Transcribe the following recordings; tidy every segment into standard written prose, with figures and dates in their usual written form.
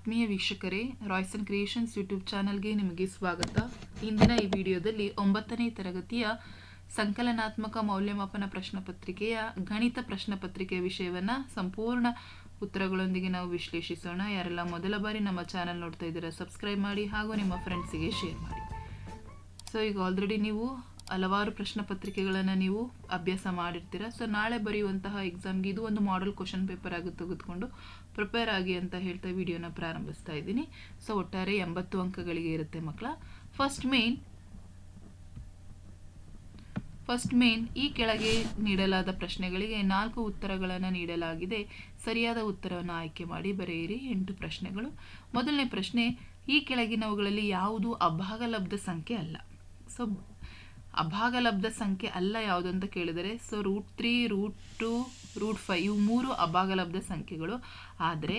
ಆತ್ಮೀಯ ವೀಕ್ಷಕರೇ, Royson creations YouTube ಚಾನಲ್ಗೆ ನಿಮಗೆ ಸ್ವಾಗತ. ಇಂದಿನ ಈ ವಿಡಿಯೋದಲ್ಲಿ 9ನೇ ತರಗತಿಯ ಸಂಕಲನಾತ್ಮಕ ಮೌಲ್ಯಮಾಪನ ಪ್ರಶ್ನಪತ್ರಿಕೆಯ ಗಣಿತ ಪ್ರಶ್ನಪತ್ರಿಕೆಯ ವಿಷಯವನ್ನು ಸಂಪೂರ್ಣ ಉತ್ತರಗಳೊಂದಿಗೆ ನಾವು ವಿಶ್ಲೇಷಿಸೋಣ. ಯಾರೆಲ್ಲ ಮೊದಲ ಬಾರಿ ನಮ್ಮ ಚಾನಲ್ ನೋಡ್ತಾ ಇದ್ದೀರಾ ಸಬ್ಸ್ಕ್ರೈಬ್ ಮಾಡಿ ಹಾಗೂ ನಿಮ್ಮ ಫ್ರೆಂಡ್ಸಿಗೆ ಶೇರ್ ಮಾಡಿ. ಸೊ ಈಗ ಆಲ್ರೆಡಿ ನೀವು ಹಲವಾರು ಪ್ರಶ್ನೆ ಪತ್ರಿಕೆಗಳನ್ನು ನೀವು ಅಭ್ಯಾಸ ಮಾಡಿರ್ತೀರ. ಸೊ ನಾಳೆ ಬರೆಯುವಂತಹ ಎಕ್ಸಾಮ್ಗೆ ಇದು ಒಂದು ಮಾಡೆಲ್ ಕ್ವಶನ್ ಪೇಪರ್ ಆಗಿ ತೆಗೆದುಕೊಂಡು ಪ್ರಿಪೇರ್ ಆಗಿ ಅಂತ ಹೇಳ್ತಾ ವಿಡಿಯೋನ ಪ್ರಾರಂಭಿಸ್ತಾ ಇದ್ದೀನಿ. ಸೊ ಒಟ್ಟಾರೆ 80 ಅಂಕಗಳಿಗೆ ಇರುತ್ತೆ ಮಕ್ಕಳ. ಫಸ್ಟ್ ಮೇನ್ ಈ ಕೆಳಗೆ ನೀಡಲಾದ ಪ್ರಶ್ನೆಗಳಿಗೆ 4 ಉತ್ತರಗಳನ್ನು ನೀಡಲಾಗಿದೆ. ಸರಿಯಾದ ಉತ್ತರವನ್ನು ಆಯ್ಕೆ ಮಾಡಿ ಬರೆಯಿರಿ. 8 ಪ್ರಶ್ನೆಗಳು. ಮೊದಲನೇ ಪ್ರಶ್ನೆ, ಈ ಕೆಳಗಿನವುಗಳಲ್ಲಿ ಯಾವುದು ಅಭಾಗಲಬ್ಧ ಸಂಖ್ಯೆ ಅಲ್ಲ? ಸೊ ಅಭಾಗಲಬ್ಧ ಸಂಖ್ಯೆ ಅಲ್ಲ ಯಾವುದು ಅಂತ ಕೇಳಿದರೆ, ಸೊ √3, √2, √5 ಇವು 3 ಅಭಾಗಲಬ್ಧ ಸಂಖ್ಯೆಗಳು. ಆದರೆ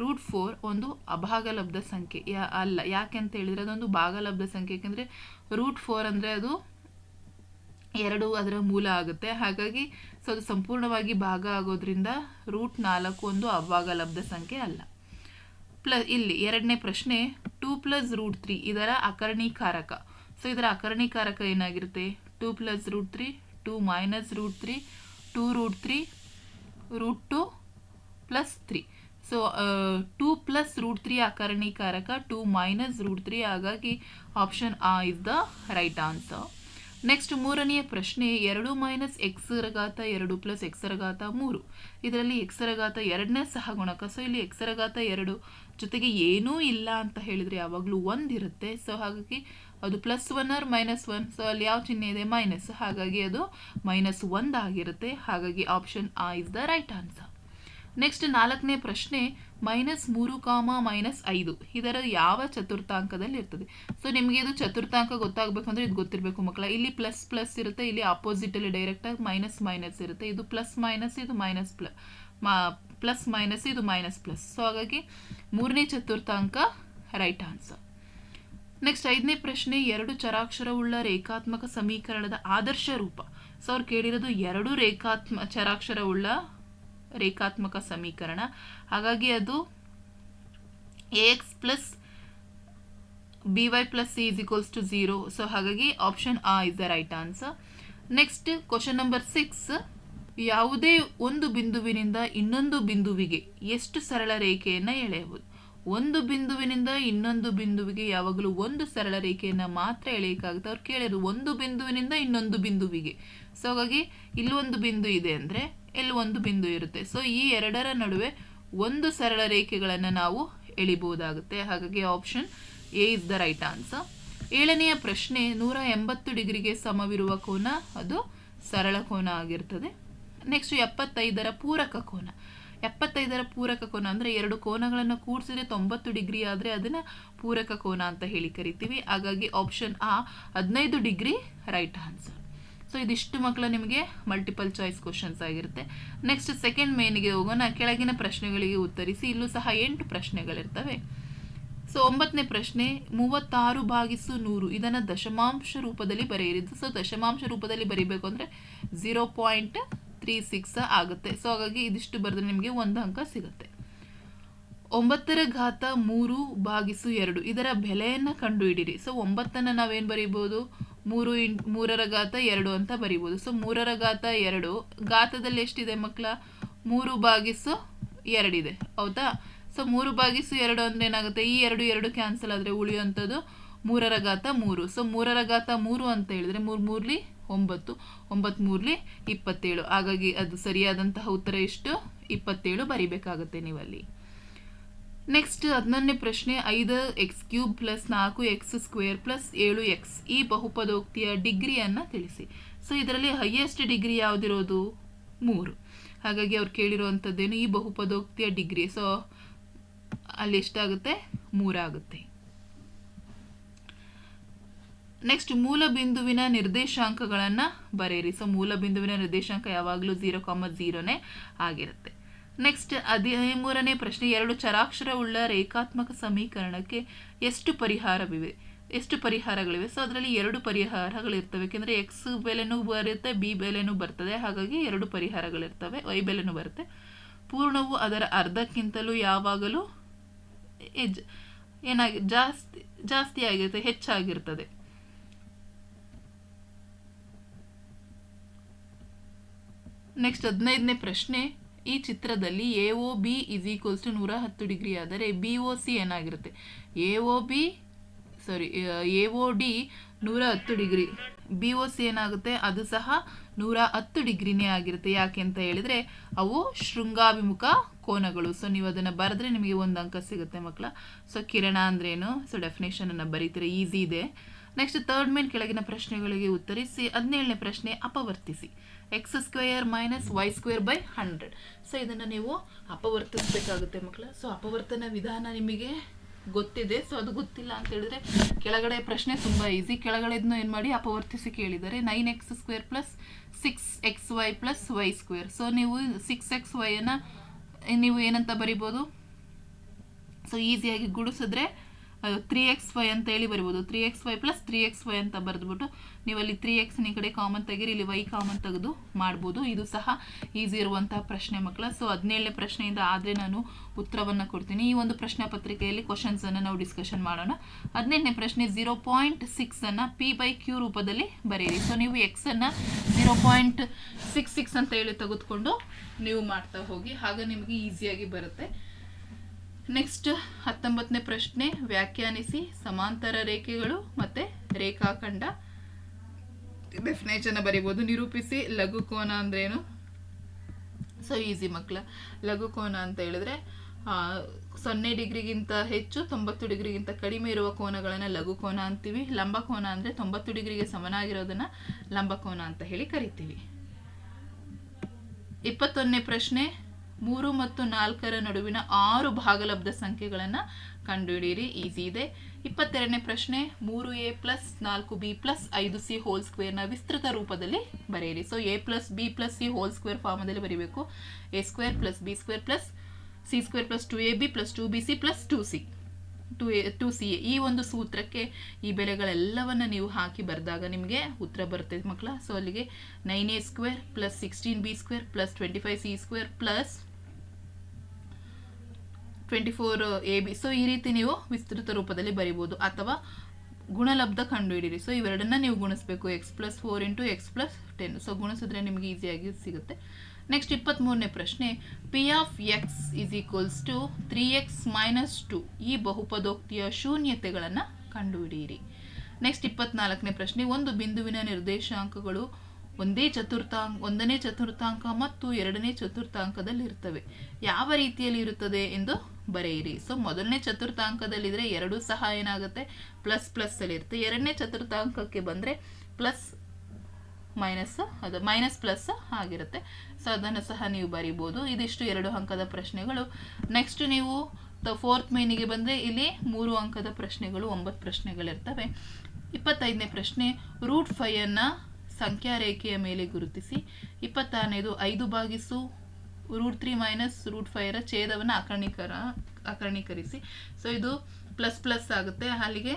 √4 ಒಂದು ಅಭಾಗಲಬ್ಧ ಸಂಖ್ಯೆ ಅಲ್ಲ. ಯಾಕೆ ಅಂತ ಹೇಳಿದರೆ ಅದೊಂದು ಭಾಗಲಬ್ಧ ಸಂಖ್ಯೆ. ಯಾಕೆಂದರೆ √4 ಅಂದರೆ ಅದು 2 ಅದರ ಮೂಲ ಆಗುತ್ತೆ. ಹಾಗಾಗಿ ಸೊ ಅದು ಸಂಪೂರ್ಣವಾಗಿ ಭಾಗ ಆಗೋದ್ರಿಂದ √4 ಒಂದು ಅಭಾಗಲಬ್ಧ ಸಂಖ್ಯೆ ಅಲ್ಲ. ಇಲ್ಲಿ ಎರಡನೇ ಪ್ರಶ್ನೆ, 2 + √3 ಇದರ ಅಕರ್ಣೀಕಾರಕ. ಸೊ ಇದರ ಅಕರ್ಣೀಕಾರಕ ಏನಾಗಿರುತ್ತೆ? 2 + √3, 2 - √3, 2 √3, √2 + 3. ಸೊ 2 + √3 ಅಕರ್ಣೀಕಾರಕ 2 - √3. ಹಾಗಾಗಿ ಆಪ್ಷನ್ ಆ is the right answer. Next ಮೂರನೆಯ ಪ್ರಶ್ನೆ, 2 - x² 2 + x³ ಇದರಲ್ಲಿ x² ಸಹಗುಣಕ. ಸೊ ಇಲ್ಲಿ x² ಜೊತೆಗೆ ಏನೂ ಇಲ್ಲ ಅಂತ ಹೇಳಿದರೆ ಯಾವಾಗಲೂ 1 ಇರುತ್ತೆ. ಸೊ ಹಾಗಾಗಿ ಅದು +1 or -1. ಸೊ ಅಲ್ಲಿ ಯಾವ ಚಿಹ್ನೆ ಇದೆ? ಮೈನಸ್. ಹಾಗಾಗಿ ಅದು -1 ಆಗಿರುತ್ತೆ. ಹಾಗಾಗಿ ಆಪ್ಷನ್ ಆ is the right answer. Next ನಾಲ್ಕನೇ ಪ್ರಶ್ನೆ, -3, -5 ಇದರ ಯಾವ ಚತುರ್ಥಾಂಕದಲ್ಲಿ ಇರ್ತದೆ? ಸೊ ನಿಮಗೆ ಇದು ಚತುರ್ಥಾಂಕ ಗೊತ್ತಾಗಬೇಕು ಅಂದರೆ ಇದು ಗೊತ್ತಿರಬೇಕು ಮಕ್ಕಳ. ಇಲ್ಲಿ ಪ್ಲಸ್ ಇರುತ್ತೆ, ಇಲ್ಲಿ ಆಪೋಸಿಟಲ್ಲಿ ಡೈರೆಕ್ಟಾಗಿ ಮೈನಸ್ ಇರುತ್ತೆ. ಇದು +- ಇದು +, ಇದು -+. ಸೊ ಹಾಗಾಗಿ ಮೂರನೇ ಚತುರ್ಥಾಂಕ ರೈಟ್ ಆನ್ಸರ್. ನೆಕ್ಸ್ಟ್ 5ನೇ ಪ್ರಶ್ನೆ, 2 ಚರಾಕ್ಷರವುಳ್ಳ ರೇಖಾತ್ಮಕ ಸಮೀಕರಣದ ಆದರ್ಶ ರೂಪ. ಸೊ ಅವ್ರು ಕೇಳಿರೋದು 2 ಚರಾಕ್ಷರವುಳ್ಳ ರೇಖಾತ್ಮಕ ಸಮೀಕರಣ. ಹಾಗಾಗಿ ಅದು ax + by + c = 0. ಸೊ ಹಾಗಾಗಿ ಆಪ್ಷನ್ ಆ is the right answer. Next question number 6, ಯಾವುದೇ ಒಂದು ಬಿಂದುವಿನಿಂದ ಇನ್ನೊಂದು ಬಿಂದುವಿಗೆ ಎಷ್ಟು ಸರಳ ರೇಖೆಯನ್ನು ಎಳೆಯಬಹುದು? ಒಂದು ಬಿಂದುವಿನಿಂದ ಇನ್ನೊಂದು ಬಿಂದುವಿಗೆ ಯಾವಾಗಲೂ ಒಂದು ಸರಳ ರೇಖೆಯನ್ನು ಮಾತ್ರ ಎಳೆಯೋಕ್ಕಾಗುತ್ತೆ. ಅವ್ರು ಕೇಳಿದ್ರು ಒಂದು ಬಿಂದುವಿನಿಂದ ಇನ್ನೊಂದು ಬಿಂದುವಿಗೆ. ಸೊ ಹಾಗಾಗಿ ಇಲ್ಲೊಂದು ಬಿಂದು ಇದೆ ಅಂದರೆ ಇಲ್ಲಿ ಒಂದು ಬಿಂದು ಇರುತ್ತೆ. ಸೊ ಈ ಎರಡರ ನಡುವೆ ಒಂದು ಸರಳ ರೇಖೆಗಳನ್ನು ನಾವು ಎಳಿಬಹುದಾಗುತ್ತೆ. ಹಾಗಾಗಿ option A is the right answer. 7ನೆಯ ಪ್ರಶ್ನೆ, 180 ಡಿಗ್ರಿಗೆ ಸಮವಿರುವ ಕೋನ ಅದು ಸರಳ ಕೋನ ಆಗಿರ್ತದೆ. ನೆಕ್ಸ್ಟ್ 75ರ ಪೂರಕ ಕೋನ. 75ರ ಪೂರಕ ಕೋನ ಅಂದರೆ 2 ಕೋನಗಳನ್ನು ಕೂಡಿಸಿದ್ರೆ 90 ಡಿಗ್ರಿ ಆದರೆ ಅದನ್ನು ಪೂರಕ ಕೋನ ಅಂತ ಹೇಳಿ ಕರಿತೀವಿ. ಹಾಗಾಗಿ ಆಪ್ಷನ್ ಆ 15 ಡಿಗ್ರಿ ರೈಟ್ ಆನ್ಸರ್. ಸೊ ಇದಿಷ್ಟು ಮಕ್ಕಳ ನಿಮಗೆ ಮಲ್ಟಿಪಲ್ ಚಾಯ್ಸ್ ಕ್ವಶನ್ಸ್ ಆಗಿರುತ್ತೆ. ನೆಕ್ಸ್ಟ್ ಸೆಕೆಂಡ್ ಮೇನ್ಗೆ ಹೋಗೋಣ. ಕೆಳಗಿನ ಪ್ರಶ್ನೆಗಳಿಗೆ ಉತ್ತರಿಸಿ. ಇಲ್ಲೂ ಸಹ 8 ಪ್ರಶ್ನೆಗಳಿರ್ತವೆ. ಸೊ 9ನೇ ಪ್ರಶ್ನೆ, 36/100 ಇದನ್ನು ದಶಮಾಂಶ ರೂಪದಲ್ಲಿ ಬರೆಯಿರಿದ್ದು. ಸೊ ದಶಮಾಂಶ ರೂಪದಲ್ಲಿ ಬರೀಬೇಕು ಅಂದರೆ 0.36 ಆಗುತ್ತೆ. ಸೊ ಹಾಗಾಗಿ ಇದಿಷ್ಟು ಬರೆದ್ರೆ ನಿಮಗೆ 1 ಅಂಕ ಸಿಗುತ್ತೆ. 9√3/2 ಇದರ ಬೆಲೆಯನ್ನು ಕಂಡುಹಿಡಿಯಿರಿ. ಸೊ 9ನ್ನು ನಾವೇನು ಬರೀಬೋದು? 3 × 2 ಅಂತ ಬರೀಬೋದು. ಸೊ 3√2 ಘಾತದಲ್ಲಿ ಎಷ್ಟಿದೆ ಮಕ್ಕಳ? 3/2 ಇದೆ, ಹೌದಾ? ಸೊ 3/2 ಅಂದರೆ ಏನಾಗುತ್ತೆ? ಈ 2 ಕ್ಯಾನ್ಸಲ್ ಆದರೆ ಉಳಿಯುವಂಥದ್ದು 3√3. ಸೊ 3√3 ಅಂತ ಹೇಳಿದ್ರೆ 3 × 3 = 9, 9 × 3 = 27. ಹಾಗಾಗಿ ಅದು ಸರಿಯಾದಂತಹ ಉತ್ತರ ಎಷ್ಟು? 27 ಬರಿಬೇಕಾಗುತ್ತೆ ನೀವಲ್ಲಿ. ನೆಕ್ಸ್ಟ್ 11ನೇ ಪ್ರಶ್ನೆ, 5x³ + 4x² + 7x ಈ ಬಹುಪದೋಕ್ತಿಯ ಡಿಗ್ರಿಯನ್ನು ತಿಳಿಸಿ. ಸೊ ಇದರಲ್ಲಿ ಹೈಯೆಸ್ಟ್ ಡಿಗ್ರಿ ಯಾವುದಿರೋದು? 3. ಹಾಗಾಗಿ ಅವ್ರು ಕೇಳಿರುವಂಥದ್ದೇನು? ಈ ಬಹುಪದೋಕ್ತಿಯ ಡಿಗ್ರಿ. ಸೊ ಅಲ್ಲಿ ಎಷ್ಟಾಗುತ್ತೆ? 3 ಆಗುತ್ತೆ. ನೆಕ್ಸ್ಟ್ ಮೂಲ ಬಿಂದುವಿನ ನಿರ್ದೇಶಾಂಕಗಳನ್ನು ಬರೆಯಿರಿ. ಸೊ ಮೂಲ ಬಿಂದುವಿನ ನಿರ್ದೇಶಾಂಕ ಯಾವಾಗಲೂ 0,0ನೇ ಆಗಿರುತ್ತೆ. ನೆಕ್ಸ್ಟ್ 13ನೇ ಪ್ರಶ್ನೆ, 2 ಚರಾಕ್ಷರವುಳ್ಳ ರೇಖಾತ್ಮಕ ಸಮೀಕರಣಕ್ಕೆ ಎಷ್ಟು ಪರಿಹಾರಗಳಿವೆ? ಸೊ ಅದರಲ್ಲಿ 2 ಪರಿಹಾರಗಳಿರ್ತವೆ. ಯಾಕೆಂದರೆ ಎಕ್ಸ್ ಬೆಲೆನೂ ಬರುತ್ತೆ, ಬಿ ಬೆಲೆನೂ ಬರ್ತದೆ. ಹಾಗಾಗಿ 2 ಪರಿಹಾರಗಳಿರ್ತವೆ, ವೈ ಬೆಲೆನೂ ಬರುತ್ತೆ. ಪೂರ್ಣವು ಅದರ ಅರ್ಧಕ್ಕಿಂತಲೂ ಯಾವಾಗಲೂ ಜಾಸ್ತಿ ಆಗಿರುತ್ತೆ, ಹೆಚ್ಚಾಗಿರ್ತದೆ. ನೆಕ್ಸ್ಟ್ 15ನೇ ಪ್ರಶ್ನೆ, ಈ ಚಿತ್ರದಲ್ಲಿ AOB = 110 ಡಿಗ್ರಿ ಆದರೆ BOC ಏನಾಗಿರುತ್ತೆ? AOD 110 ಡಿಗ್ರಿ, BOC ಏನಾಗುತ್ತೆ? ಅದು ಸಹ 110 ಡಿಗ್ರಿನೇ ಆಗಿರುತ್ತೆ. ಯಾಕೆ ಅಂತ ಹೇಳಿದ್ರೆ ಅವು ಶೃಂಗಾಭಿಮುಖ ಕೋನಗಳು. ಸೊ ನೀವು ಅದನ್ನು ಬರೆದ್ರೆ ನಿಮಗೆ 1 ಅಂಕ ಸಿಗುತ್ತೆ ಮಕ್ಕಳ. ಸೊ ಕಿರಣ ಅಂದ್ರೇನು? ಸೊ ಡೆಫಿನೇಷನ್ ಅನ್ನು ಬರೀತೀರಾ, ಈಸಿ ಇದೆ. ನೆಕ್ಸ್ಟ್ ಥರ್ಡ್ ಮೇನ್ ಕೆಳಗಿನ ಪ್ರಶ್ನೆಗಳಿಗೆ ಉತ್ತರಿಸಿ. 17ನೇ ಪ್ರಶ್ನೆ, ಅಪವರ್ತಿಸಿ. x² - y² / 100. ಸೊ ಇದನ್ನು ನೀವು ಅಪವರ್ತಿಸಬೇಕಾಗುತ್ತೆ ಮಕ್ಕಳ. ಸೊ ಅಪವರ್ತನ ವಿಧಾನ ನಿಮಗೆ ಗೊತ್ತಿದೆ. ಸೊ ಅದು ಗೊತ್ತಿಲ್ಲ ಅಂತ ಹೇಳಿದ್ರೆ ಕೆಳಗಡೆ ಪ್ರಶ್ನೆ ತುಂಬ ಈಸಿ. ಕೆಳಗಡೆದನ್ನು ಏನು ಮಾಡಿ ಅಪವರ್ತಿಸಿ ಕೇಳಿದರೆ 9x² + 6xy + y². ಸೊ ನೀವು 6xy ಅನ್ನು ನೀವು ಏನಂತ ಬರಿಬೋದು? ಸೊ ಈಸಿಯಾಗಿ ಗುಡಿಸಿದ್ರೆ 3xy ಅಂತ ಹೇಳಿ ಬರಿಬೋದು. 3xy + 3xy ಅಂತ ಬರೆದ್ಬಿಟ್ಟು ನೀವು ಅಲ್ಲಿ 3x ಈ ಕಡೆ ಕಾಮನ್ ತೆಗೀರಿ, ಇಲ್ಲಿ y ಕಾಮನ್ ತೆಗೆದು ಮಾಡ್ಬೋದು. ಇದು ಸಹ ಈಸಿ ಇರುವಂತಹ ಪ್ರಶ್ನೆ ಮಕ್ಕಳ. ಸೊ 17ನೇ ಪ್ರಶ್ನೆಯಿಂದ ಆದರೆ ನಾನು ಉತ್ತರವನ್ನು ಕೊಡ್ತೀನಿ. ಈ ಒಂದು ಪ್ರಶ್ನೆ ಪತ್ರಿಕೆಯಲ್ಲಿ ಕ್ವಶನ್ಸ್ ಅನ್ನು ನಾವು ಡಿಸ್ಕಷನ್ ಮಾಡೋಣ. 18ನೇ ಪ್ರಶ್ನೆ, 0.6 ಅನ್ನು p/q ರೂಪದಲ್ಲಿ ಬರೆಯಿರಿ. ಸೊ ನೀವು x ಅನ್ನು 0.66 ಅಂತ ಹೇಳಿ ತೆಗೆದುಕೊಂಡು ನೀವು ಮಾಡ್ತಾ ಹೋಗಿ, ಆಗ ನಿಮಗೆ ಈಸಿಯಾಗಿ ಬರುತ್ತೆ. ನೆಕ್ಸ್ಟ್ 19ನೇ ಪ್ರಶ್ನೆ, ವ್ಯಾಖ್ಯಾನಿಸಿ. ಸಮಾಂತರ ರೇಖೆಗಳು ಮತ್ತೆ ರೇಖಾಖಂಡ. ಡೆಫಿನೇಷನ್ ಬರೀಬೋದು. ನಿರೂಪಿಸಿ. ಲಘುಕೋನ ಅಂದ್ರೇನು? ಸೊ ಈಸಿ ಮಕ್ಕಳ. ಲಘುಕೋನ ಅಂತ ಹೇಳಿದ್ರೆ 0 ಡಿಗ್ರಿಗಿಂತ ಹೆಚ್ಚು 90 ಡಿಗ್ರಿಗಿಂತ ಕಡಿಮೆ ಇರುವ ಕೋನಗಳನ್ನು ಲಘುಕೋನ ಅಂತೀವಿ. ಲಂಬಕೋನ ಅಂದರೆ 90 ಡಿಗ್ರಿಗೆ ಸಮನಾಗಿರೋದನ್ನ ಲಂಬಕೋನ ಅಂತ ಹೇಳಿ ಕರಿತೀವಿ. 21ನೇ ಪ್ರಶ್ನೆ, 3 ಮತ್ತು 4ರ ನಡುವಿನ 6 ಭಾಗಲಬ್ಧ ಸಂಖ್ಯೆಗಳನ್ನು ಕಂಡುಹಿಡಿಯಿರಿ. ಈಸಿ ಇದೆ. 22ನೇ ಪ್ರಶ್ನೆ, 3a + 4b + 5c ಹೋಲ್² ನ ವಿಸ್ತೃತ ರೂಪದಲ್ಲಿ ಬರೆಯಿರಿ. ಸೊ a + b + c ಹೋಲ್² ಫಾರ್ಮದಲ್ಲಿ ಬರೀಬೇಕು. a² + b² + c² + 2ab + 2bc + 2ca. ಈ ಒಂದು ಸೂತ್ರಕ್ಕೆ ಈ ಬೆಲೆಗಳೆಲ್ಲವನ್ನ ನೀವು ಹಾಕಿ ಬರೆದಾಗ ನಿಮಗೆ ಉತ್ತರ ಬರುತ್ತೆ ಮಕ್ಕಳ. ಸೊ ಅಲ್ಲಿಗೆ 9a² + 16b² + 25c² + 24ab. So ಈ ರೀತಿ ನೀವು ವಿಸ್ತೃತ ರೂಪದಲ್ಲಿ ಬರಿಬೋದು. ಅಥವಾ ಗುಣಲಬ್ಧ ಕಂಡುಹಿಡಿಯಿರಿ. ಸೊ ಇವೆರಡನ್ನ ನೀವು ಗುಣಿಸಬೇಕು. x + 4 × x + 10. ಸೊ ಗುಣಿಸಿದ್ರೆ ನಿಮಗೆ ಈಸಿಯಾಗಿ ಸಿಗುತ್ತೆ. ನೆಕ್ಸ್ಟ್ 23ನೇ ಪ್ರಶ್ನೆ, p(x) = 3x - 2 ಈ ಬಹುಪದೋಕ್ತಿಯ ಶೂನ್ಯತೆಗಳನ್ನು ಕಂಡುಹಿಡಿಯಿರಿ. ನೆಕ್ಸ್ಟ್ 24ನೇ ಪ್ರಶ್ನೆ, ಒಂದು ಬಿಂದುವಿನ ನಿರ್ದೇಶಾಂಕಗಳು ಒಂದನೇ ಚತುರ್ಥಾಂಕ ಮತ್ತು 2ನೇ ಚತುರ್ಥಾಂಕದಲ್ಲಿ ಇರ್ತವೆ. ಯಾವ ರೀತಿಯಲ್ಲಿ ಇರುತ್ತದೆ ಎಂದು ಬರೆಯಿರಿ. ಸೊ ಮೊದಲನೇ ಚತುರ್ಥಾಂಕದಲ್ಲಿದ್ರೆ ಎರಡೂ ಸಹ ಏನಾಗುತ್ತೆ? ಪ್ಲಸ್ ಅಲ್ಲಿ ಇರುತ್ತೆ. 2ನೇ ಚತುರ್ಥಾಂಕಕ್ಕೆ ಬಂದರೆ ಪ್ಲಸ್ ಮೈನಸ್, ಅದು ಮೈನಸ್ ಪ್ಲಸ್ ಆಗಿರುತ್ತೆ. ಸೊ ಅದನ್ನು ಸಹ ನೀವು ಬರಿಬೋದು. ಇದಿಷ್ಟು 2 ಅಂಕದ ಪ್ರಶ್ನೆಗಳು. ನೆಕ್ಸ್ಟ್ ನೀವು 4th ಮೇನಿಗೆ ಬಂದರೆ ಇಲ್ಲಿ 3 ಅಂಕದ ಪ್ರಶ್ನೆಗಳು, 9 ಪ್ರಶ್ನೆಗಳಿರ್ತವೆ. 25ನೇ ಪ್ರಶ್ನೆ, √5 ಅನ್ನು ಸಂಖ್ಯಾ ರೇಖೆಯ ಮೇಲೆ ಗುರುತಿಸಿ. 26ನೇದು 5 / √3 - √5ರ ಛೇದವನ್ನು ಅಕರ್ಣೀಕರಿಸಿ. ಸೊ ಇದು ಪ್ಲಸ್ ಆಗುತ್ತೆ. ಅಲ್ಲಿಗೆ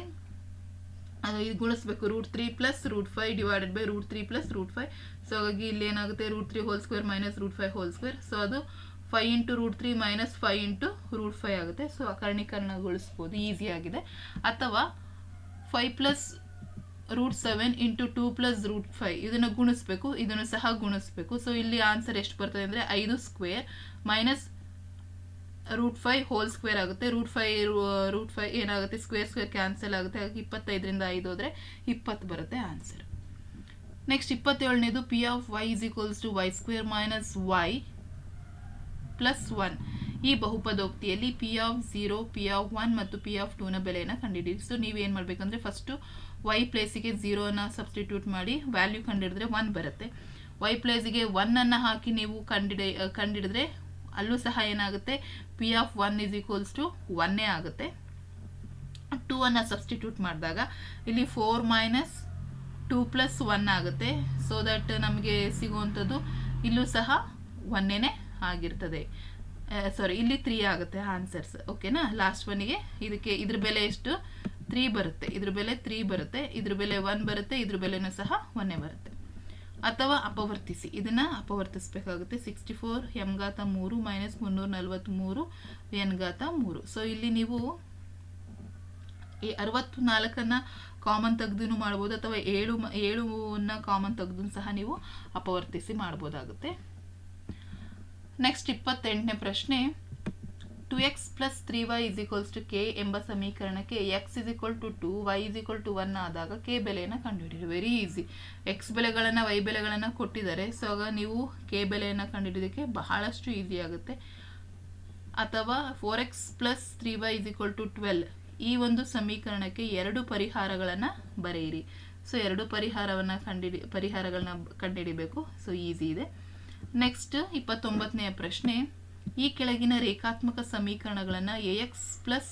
ಅದು ಇದು ಗುಣಿಸ್ಬೇಕು. √3 + √5 / √3 + √5. ಸೊ ಹಾಗಾಗಿ ಇಲ್ಲಿ ಏನಾಗುತ್ತೆ? √3 whole square - √5 whole square. So ಅದು 5 × √3 - 5 × √5 ಆಗುತ್ತೆ. ಸೊ ಅಕರ್ಣೀಕರಣಗೊಳಿಸ್ಬೋದು, ಈಸಿ ಆಗಿದೆ. ಅಥವಾ 5 + √7 × 2 + √5 ಇದನ್ನು ಗುಣಿಸ್ಬೇಕು, ಇದನ್ನು ಸಹ ಗುಣಿಸ್ಬೇಕು. ಸೊ ಇಲ್ಲಿ ಆನ್ಸರ್ ಎಷ್ಟು ಬರ್ತದೆ ಅಂದರೆ 5² - √5 ಹೋಲ್ ಸ್ಕ್ವೇರ್ ಆಗುತ್ತೆ. √5 ಏನಾಗುತ್ತೆ? ಸ್ಕ್ವೇರ್ ಕ್ಯಾನ್ಸಲ್ ಆಗುತ್ತೆ. ಹಾಗಾಗಿ 25ರಿಂದ 5 ಹೋದರೆ 20 ಬರುತ್ತೆ answer. Next 27ನೇದು, p(y) = y² - y + 1 ಈ ಬಹುಪದೋಕ್ತಿಯಲ್ಲಿ p(0), p(1) ಮತ್ತು p(2) ನ ಬೆಲೆಯನ್ನು ಕಂಡುಹಿಡಿಯಿರಿ. ಸೊ ನೀವೇನು ಮಾಡಬೇಕಂದ್ರೆ ಫಸ್ಟು y ಪ್ಲೇಸಿಗೆ 0ನ ಸಬ್ಸ್ಟಿಟ್ಯೂಟ್ ಮಾಡಿ ವ್ಯಾಲ್ಯೂ ಕಂಡುಹಿಡಿದ್ರೆ 1 ಬರುತ್ತೆ. y ಪ್ಲೇಸಿಗೆ 1 ಹಾಕಿ ನೀವು ಕಂಡುಹಿಡಿದ್ರೆ ಅಲ್ಲೂ ಸಹ ಏನಾಗುತ್ತೆ? p(1) = 1 ಆಗುತ್ತೆ. 2 ಸಬ್ಸ್ಟಿಟ್ಯೂಟ್ ಮಾಡಿದಾಗ ಇಲ್ಲಿ 4 - 2 + 1 ಆಗುತ್ತೆ. ಸೊ ದಟ್ ನಮಗೆ ಸಿಗುವಂಥದ್ದು ಇಲ್ಲೂ ಸಹ 1 ಆಗಿರ್ತದೆ. ಇಲ್ಲಿ 3 ಆಗುತ್ತೆ ಆನ್ಸರ್ಸ್. ಓಕೆನಾ? ಲಾಸ್ಟ್ ಒನ್ನಿಗೆ ಇದ್ರ ಬೆಲೆ ಎಷ್ಟು? 3 ಬರುತ್ತೆ. ಇದ್ರ ಬೆಲೆ 3 ಬರುತ್ತೆ. ಇದ್ರ ಬೆಲೆ 1 ಬರುತ್ತೆ. ಇದ್ರ ಬೆಲೆನೂ ಸಹ 1 ಬರುತ್ತೆ. ಅಥವಾ ಅಪವರ್ತಿಸಿ. ಇದನ್ನು ಅಪವರ್ತಿಸಬೇಕಾಗುತ್ತೆ. 64 m ಘಾತ 3 ಮೈನಸ್ 343 n ಘಾತ 3. ಸೊ ಇಲ್ಲಿ ನೀವು ಈ 64ನ್ನು ಕಾಮನ್ ತೆಗೆದು ಮಾಡ್ಬೋದು, ಅಥವಾ 7ನ್ನು ಕಾಮನ್ ತೆಗೆದು ಸಹ ನೀವು ಅಪವರ್ತಿಸಿ ಮಾಡ್ಬೋದಾಗುತ್ತೆ. ನೆಕ್ಸ್ಟ್ 28ನೇ ಪ್ರಶ್ನೆ, 2x + 3y = k ಎಂಬ ಸಮೀಕರಣಕ್ಕೆ x = 2 y = 1 ಆದಾಗ k ಬೆಲೆಯನ್ನು ಕಂಡುಹಿಡಿಯಿರಿ. Very easy. x ಬೆಲೆಗಳನ್ನು y ಬೆಲೆಗಳನ್ನು ಕೊಟ್ಟಿದ್ದಾರೆ. ಸೊ ಆಗ ನೀವು k ಬೆಲೆಯನ್ನು ಕಂಡುಹಿಡಿಯೋದಕ್ಕೆ ಬಹಳಷ್ಟು ಈಸಿ ಆಗುತ್ತೆ. ಅಥವಾ 4x + 3y = 12 ಈ ಒಂದು ಸಮೀಕರಣಕ್ಕೆ 2 ಪರಿಹಾರಗಳನ್ನು ಬರೆಯಿರಿ. ಸೊ 2 ಪರಿಹಾರಗಳನ್ನ ಕಂಡುಹಿಡಿಬೇಕು. ಸೊ ಈಸಿ ಇದೆ. ನೆಕ್ಸ್ಟ್ 29ನೇ ಪ್ರಶ್ನೆ, ಈ ಕೆಳಗಿನ ರೇಖಾತ್ಮಕ ಸಮೀಕರಣಗಳನ್ನು ax +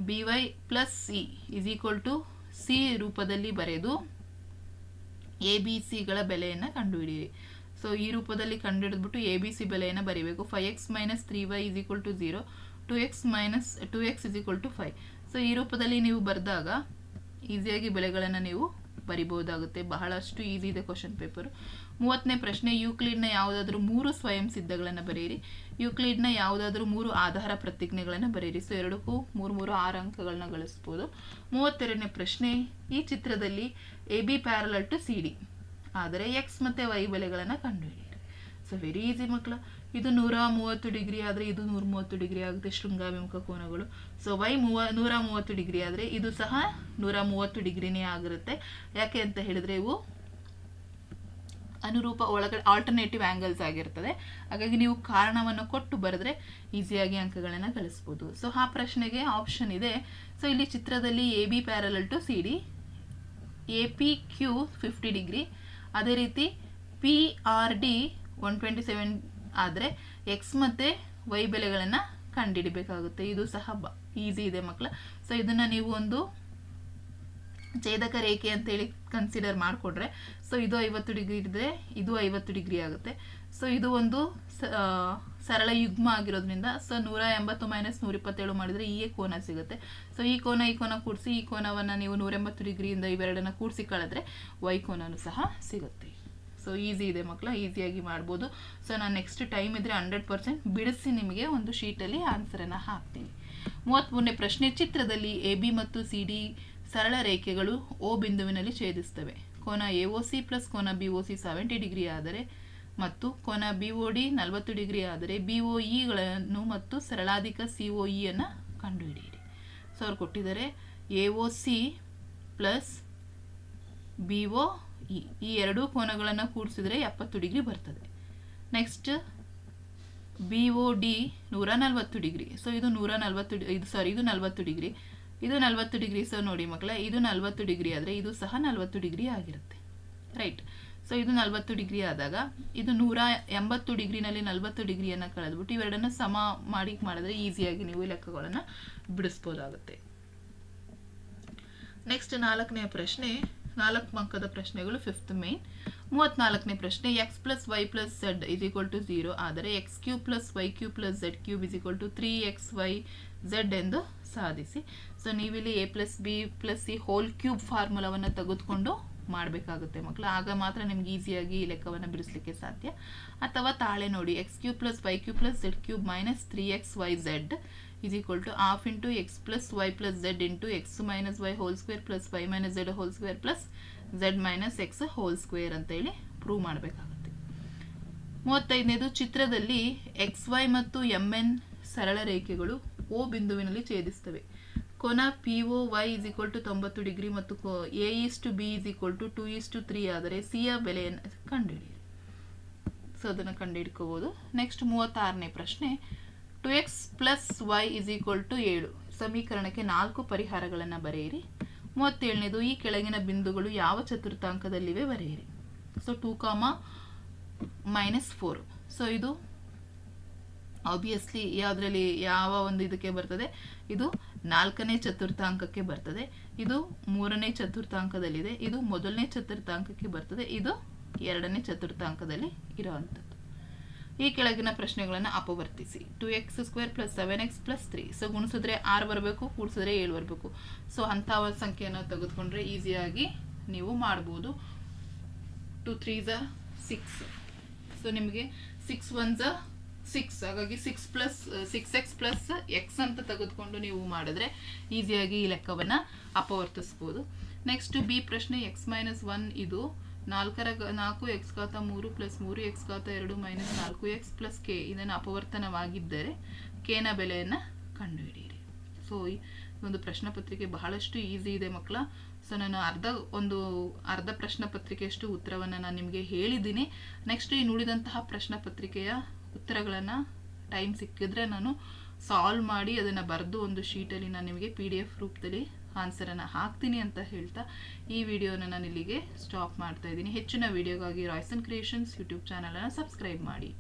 by + c = c ರೂಪದಲ್ಲಿ ಬರೆದು ಎ ಬಿ ಸಿಗಳ ಬೆಲೆಯನ್ನು ಕಂಡುಹಿಡಿಯಿರಿ. ಸೊ ಈ ರೂಪದಲ್ಲಿ ಕಂಡುಹಿಡಿದ್ಬಿಟ್ಟು ಎ ಬಿ ಸಿ ಬೆಲೆಯನ್ನು ಬರೀಬೇಕು. 5x - 3y = 0, 2x = 5. ಸೊ ಈ ರೂಪದಲ್ಲಿ ನೀವು ಬರೆದಾಗ ಈಸಿಯಾಗಿ ಬೆಲೆಗಳನ್ನು ನೀವು ಬರಿಬಹುದಾಗುತ್ತೆ. ಬಹಳಷ್ಟು ಈಸಿ ಇದೆ ಕ್ವಶನ್ ಪೇಪರು. 30ನೇ ಪ್ರಶ್ನೆ, ಯೂಕ್ಲಿಡ್ನ ಯಾವುದಾದ್ರೂ 3 ಸ್ವಯಂ ಸಿದ್ಧಗಳನ್ನು ಬರೆಯಿರಿ. ಯೂಕ್ಲಿಡ್ನ ಯಾವುದಾದ್ರೂ 3 ಆಧಾರ ಪ್ರತಿಜ್ಞೆಗಳನ್ನು ಬರೆಯಿರಿ. ಸೊ ಎರಡಕ್ಕೂ 3 6 ಅಂಕಗಳನ್ನ ಗಳಿಸ್ಬೋದು. 32ನೇ ಪ್ರಶ್ನೆ, ಈ ಚಿತ್ರದಲ್ಲಿ AB ∥ CD ಆದರೆ x ಮತ್ತು y ಬೆಲೆಗಳನ್ನು ಕಂಡುಹಿಡಿಯಿರಿ. ಸೊ ವೆರಿ ಈಸಿ ಮಕ್ಕಳ. ಇದು 130 ಡಿಗ್ರಿ ಆದರೆ ಇದು 130 ಡಿಗ್ರಿ ಆಗುತ್ತೆ, ಶೃಂಗಾಭಿಮುಖ ಕೋನಗಳು. ಸೊ y 130 ಡಿಗ್ರಿ ಆದರೆ ಇದು ಸಹ 130 ಡಿಗ್ರಿನೇ ಆಗಿರುತ್ತೆ. ಯಾಕೆ ಅಂತ ಹೇಳಿದ್ರೆ ಇವು ಅನುರೂಪ ಒಳಗಡೆ ಆಲ್ಟರ್ನೇಟಿವ್ ಆ್ಯಂಗಲ್ಸ್ ಆಗಿರ್ತದೆ. ಹಾಗಾಗಿ ನೀವು ಕಾರಣವನ್ನು ಕೊಟ್ಟು ಬರೆದ್ರೆ ಈಸಿಯಾಗಿ ಅಂಕಗಳನ್ನು ಗಳಿಸ್ಬೋದು. ಸೊ ಆ ಪ್ರಶ್ನೆಗೆ ಆಪ್ಷನ್ ಇದೆ. ಸೊ ಇಲ್ಲಿ ಚಿತ್ರದಲ್ಲಿ AB ∥ CD, APQ 50 ಡಿಗ್ರಿ, ಅದೇ ರೀತಿ PRD 127 ಆದರೆ x ಮತ್ತು y ಬೆಲೆಗಳನ್ನು ಕಂಡುಹಿಡಿಬೇಕಾಗುತ್ತೆ. ಇದು ಸಹ ಈಸಿ ಇದೆ ಮಕ್ಕಳ. ಸೊ ಇದನ್ನು ನೀವು ಒಂದು ಛೇದಕ ರೇಖೆ ಅಂತೇಳಿ ಕನ್ಸಿಡರ್ ಮಾಡಿಕೊಂಡ್ರೆ, ಸೊ ಇದು 50 ಡಿಗ್ರಿ ಇದ್ದರೆ ಇದು 50 ಡಿಗ್ರಿ ಆಗುತ್ತೆ. ಸೊ ಇದು ಒಂದು ಸರಳ ಯುಗ್ಮ ಆಗಿರೋದ್ರಿಂದ ಸೊ 180 - 127 ಮಾಡಿದರೆ ಈ ಕೋನ ಸಿಗುತ್ತೆ. ಸೊ ಈ ಕೋನ ಕೂಡಿಸಿ ಈ ಕೋನವನ್ನು ನೀವು 180 ಡಿಗ್ರಿಯಿಂದ ಇವೆರಡನ್ನು ಕೂಡಿಸಿ ಕಳೆದ್ರೆ y ಕೋನನೂ ಸಹ ಸಿಗುತ್ತೆ. ಸೊ ಈಸಿ ಇದೆ ಮಕ್ಕಳ, ಈಸಿಯಾಗಿ ಮಾಡ್ಬೋದು. ಸೊ ನಾನು ನೆಕ್ಸ್ಟ್ ಟೈಮ್ ಇದ್ದರೆ 100% ಬಿಡಿಸಿ ನಿಮಗೆ ಒಂದು ಶೀಟಲ್ಲಿ ಆನ್ಸರನ್ನು ಹಾಕ್ತೀನಿ. 33ನೇ ಪ್ರಶ್ನೆ, ಚಿತ್ರದಲ್ಲಿ AB ಮತ್ತು CD ಸರಳ ರೇಖೆಗಳು O ಬಿಂದುವಿನಲ್ಲಿ ಛೇದಿಸ್ತವೆ. ಕೋನ AOC + ಕೋನ BOC 70 ಡಿಗ್ರಿ ಆದರೆ ಮತ್ತು ಕೋನ BOD 40 ಡಿಗ್ರಿ ಆದರೆ BOEಗಳನ್ನು ಮತ್ತು ಸರಳಾಧಿಕ COEಯನ್ನು ಕಂಡುಹಿಡಿಯಿರಿ. ಸೊ ಅವ್ರು ಕೊಟ್ಟಿದ್ದಾರೆ AOC + BOE ಈ ಎರಡೂ ಕೋನಗಳನ್ನು ಕೂಡಿಸಿದ್ರೆ 70 ಡಿಗ್ರಿ ಬರ್ತದೆ. Next BOD 140 degree. ಸೊ ಇದು 40 ಡಿಗ್ರಿ, ಇದು 40 ಡಿಗ್ರಿ. ಸೊ ನೋಡಿ ಮಕ್ಕಳೇ, ಇದು 40 ಡಿಗ್ರಿ ಆದರೆ ಇದು ಸಹ 40 ಡಿಗ್ರಿ ಆಗಿರುತ್ತೆ, ರೈಟ್. ಸೊ ಇದು 40 ಡಿಗ್ರಿ ಆದಾಗ ಇದು 180 ಡಿಗ್ರಿನಲ್ಲಿ 40 ಡಿಗ್ರಿಯನ್ನು ಕಳೆದ್ಬಿಟ್ಟು ಇವೆರಡನ್ನು ಸಮ ಮಾಡಿದ್ರೆ ಈಸಿಯಾಗಿ ನೀವು ಲೆಕ್ಕಗಳನ್ನು ಬಿಡಿಸ್ಬೋದಾಗುತ್ತೆ. ನೆಕ್ಸ್ಟ್ 4ನೇ ಪ್ರಶ್ನೆ, 4 ಅಂಕದ ಪ್ರಶ್ನೆಗಳು, 5th ಮೇನ್. 34ನೇ ಪ್ರಶ್ನೆ, x + y + z = 0 ಆದರೆ x³ + y³ + z³ = 3xyz ಎಂದು ಸಾಧಿಸಿ. ಸೊ ನೀವಿಲ್ಲಿ a + b + c whole cube ಫಾರ್ಮುಲಾವನ್ನು ತೆಗೆದುಕೊಂಡು ಮಾಡಬೇಕಾಗುತ್ತೆ ಮಕ್ಕಳು. ಆಗ ಮಾತ್ರ ನಿಮ್ಗೆ ಈಸಿಯಾಗಿ ಈ ಲೆಕ್ಕವನ್ನು ಬಿಡಿಸಲಿಕ್ಕೆ ಸಾಧ್ಯ. ಅಥವಾ ತಾಳೆ ನೋಡಿ, x³ + y³ + z³ - 3xyz = ½ × x + y + z × x - y² + y - z² + z - x² ಅಂತೇಳಿ ಪ್ರೂವ್ ಮಾಡಬೇಕಾಗುತ್ತೆ. 35ನೇದು, ಚಿತ್ರದಲ್ಲಿ XY ಮತ್ತು MN ಸರಳ ರೇಖೆಗಳು O ಬಿಂದುವಿನಲ್ಲಿ ಛೇದಿಸ್ತವೆ. ಕೋನ POY = 90 ಡಿಗ್ರಿ ಮತ್ತು A:B = 2:3 ಆದರೆ C ಯ ಬೆಲೆಯನ್ನು ಕಂಡುಹಿಡಿಯಿರಿ. ಸೊ ಅದನ್ನು ಕಂಡುಹಿಡ್ಕೋಬೋದು. ನೆಕ್ಸ್ಟ್ 36ನೇ ಪ್ರಶ್ನೆ, 2x + y = 7 ಸಮೀಕರಣಕ್ಕೆ 4 ಪರಿಹಾರಗಳನ್ನು ಬರೆಯಿರಿ. 37ನೇದು, ಈ ಕೆಳಗಿನ ಬಿಂದುಗಳು ಯಾವ ಚತುರ್ಥಾಂಕದಲ್ಲಿವೆ ಬರೆಯಿರಿ. ಸೊ 2, -4. ಸೊ ಇದು ಆಬ್ವಿಯಸ್ಲಿ ಯಾವುದರಲ್ಲಿ ಯಾವ ಒಂದು ಇದಕ್ಕೆ ಬರ್ತದೆ, ಇದು 4ನೇ ಚತುರ್ಥಾಂಕಕ್ಕೆ ಬರ್ತದೆ, ಇದು 3ನೇ ಚತುರ್ಥಾಂಕದಲ್ಲಿದೆ, ಇದು 1ನೇ ಚತುರ್ಥಾಂಕಕ್ಕೆ ಬರ್ತದೆ, ಇದು 2ನೇ ಚತುರ್ಥಾಂಕದಲ್ಲಿ ಇರೋವಂಥದ್ದು. ಈ ಕೆಳಗಿನ ಪ್ರಶ್ನೆಗಳನ್ನು ಅಪವರ್ತಿಸಿ. 2x² + 7x + 3. ಸೊ ಗುಣಿಸಿದ್ರೆ 6 ಬರಬೇಕು, ಕೂಡಿಸಿದ್ರೆ 7 ಬರಬೇಕು. ಸೊ ಅಂಥ ಒಂದು ಸಂಖ್ಯೆಯನ್ನು ತೆಗೆದುಕೊಂಡ್ರೆ ಈಸಿಯಾಗಿ ನೀವು ಮಾಡ್ಬೋದು. 2 3 6. ಸೊ ನಿಮಗೆ 6 1 6, ಹಾಗಾಗಿ 6 ಪ್ಲಸ್ 6x ಪ್ಲಸ್ ಎಕ್ಸ್ ಅಂತ ತೆಗೆದುಕೊಂಡು ನೀವು ಮಾಡಿದ್ರೆ ಈಸಿಯಾಗಿ ಈ ಲೆಕ್ಕವನ್ನು ಅಪವರ್ತಿಸ್ಬೋದು. ನೆಕ್ಸ್ಟ್ ಬಿ ಪ್ರಶ್ನೆ ಎಕ್ಸ್ ಮೈನಸ್ 1 ಇದು 4x ಘಾತ 3 ಪ್ಲಸ್ 3x ಘಾತ 2 ಮೈನಸ್ 4x ಪ್ಲಸ್ ಕೆ ಇದನ್ನು ಅಪವರ್ತನವಾಗಿದ್ದರೆ ಕೆನ ಬೆಲೆಯನ್ನು ಕಂಡುಹಿಡಿಯಿರಿ. ಸೊ ಈ ಒಂದು ಪ್ರಶ್ನೆ ಪತ್ರಿಕೆ ಬಹಳಷ್ಟು ಈಸಿ ಇದೆ ಮಕ್ಕಳ. ಸೊ ನಾನು ಅರ್ಧ ಪ್ರಶ್ನೆ ಪತ್ರಿಕೆಯಷ್ಟು ಉತ್ತರವನ್ನು ನಾನು ನಿಮಗೆ ಹೇಳಿದ್ದೀನಿ. ನೆಕ್ಸ್ಟ್ ಈ ಉಳಿದಂತಹ ಪ್ರಶ್ನೆ ಪತ್ರಿಕೆಯ ಉತ್ತರಗಳನ್ನು ಟೈಮ್ ಸಿಕ್ಕಿದ್ರೆ ನಾನು ಸಾಲ್ವ್ ಮಾಡಿ ಅದನ್ನು ಬರೆದು ಒಂದು ಶೀಟಲ್ಲಿ ನಾನು ನಿಮಗೆ PDF ರೂಪದಲ್ಲಿ ಆನ್ಸರನ್ನು ಹಾಕ್ತೀನಿ ಅಂತ ಹೇಳ್ತಾ ಈ ವಿಡಿಯೋನ ನಾನು ಇಲ್ಲಿಗೆ ಸ್ಟಾಪ್ ಮಾಡ್ತಾ ಇದ್ದೀನಿ. ಹೆಚ್ಚಿನ ವಿಡಿಯೋಗಾಗಿ ರಾಯ್ಸನ್ ಕ್ರಿಯೇಷನ್ಸ್ ಯೂಟ್ಯೂಬ್ ಚಾನಲನ್ನು ಸಬ್ಸ್ಕ್ರೈಬ್ ಮಾಡಿ.